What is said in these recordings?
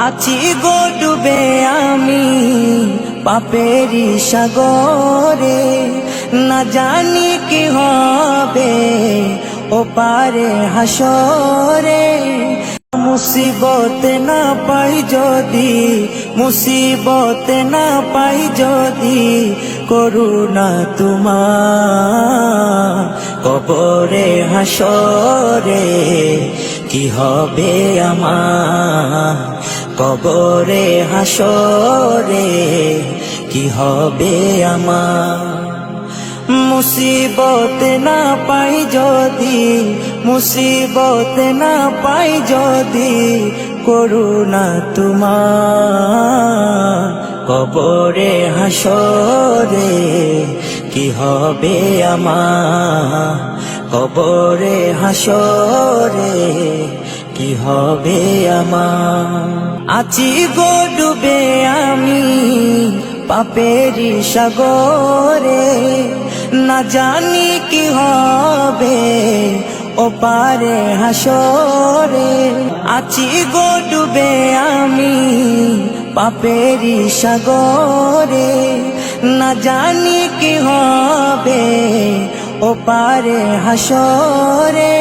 আছি গো ডুবে আমি পাপেরি সাগরে, না জানি কি হবে ও পারে হাসরে। মুসিবতে না পাই যদি, মুসিবতে না পাই যদি, করুণা তোমার কবরে হাসরে কি হবে আমার, কবরে হাসরে কি হবে আমার। মুসিবতে না পাই যদি, মুসিবতে না পাই যদি, করুণা তোমার কবরে হাসরে কি হবে আমার, কবরে হাসরে কি হবে আমার। আছি গো ডুবে আমি পাপেরি সাগরে, না জানি কি হবে ও পারে হাসরে। আছি গো ডুবে আমি পাপেরি সাগরে, না জানি কি হবে ও পারে হাসরে।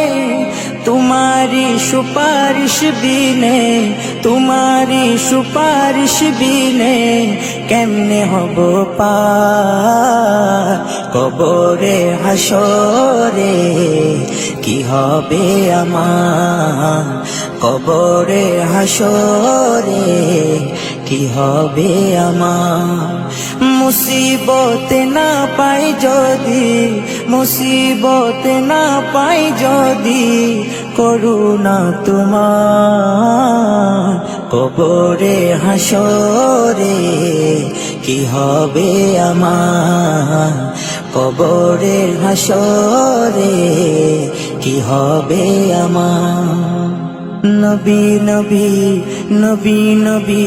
তোমারি সুপারিশ বিনে, তোমারি সুপারিশ বিনে কেমনে হব পার, কবরে হাসরে কি হবে আমার, কবরে হাসরে কি হবে আমার। মুসিবতে না পাই যদি, মুসিবতে না পাই যদি, করুণা তোমার কবরে হাসরে কি হবে আমার, কবরে হাসরে কি হবে আমার। নবী নবী নবী নবী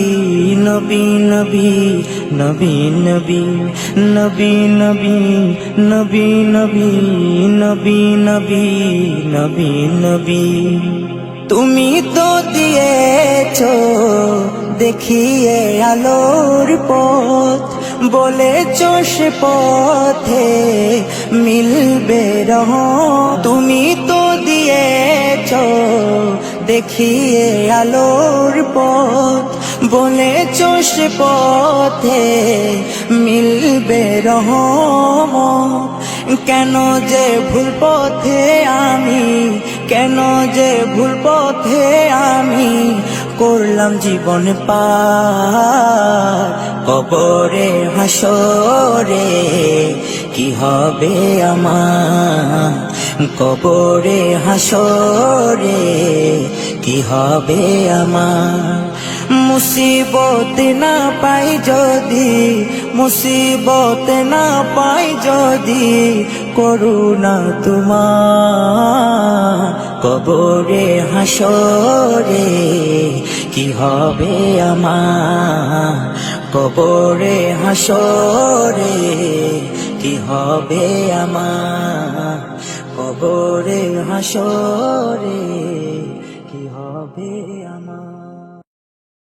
নবী নবী নবী নবী নবী নবী নবী নবী নবী নবী নবী নবী। তুমি তো দিয়েছো দেখিয়ে আলোর পথ, বলেছো সে পথে মিলবে রহমত। তুমি তো দিয়েছো দেখিয়ে আলোর পথ, বলেছো সে পথে মিলবে রহমত। কেন যে ভুল পথে আমি, কেন যে ভুল পথে আমি করলাম জীবন পার, কবরে হাসরে কি হবে আমার, কবরে হাসরে কি হবে আমার। মুসিবতে না পাই যদি, মুসিবতে না পাই যদি, করুণা তোমার কবরে হাসরে কি হবে আমার, কবরে হাসরে কি হবে আমার, কবরে হাসরে কি হবে আমার।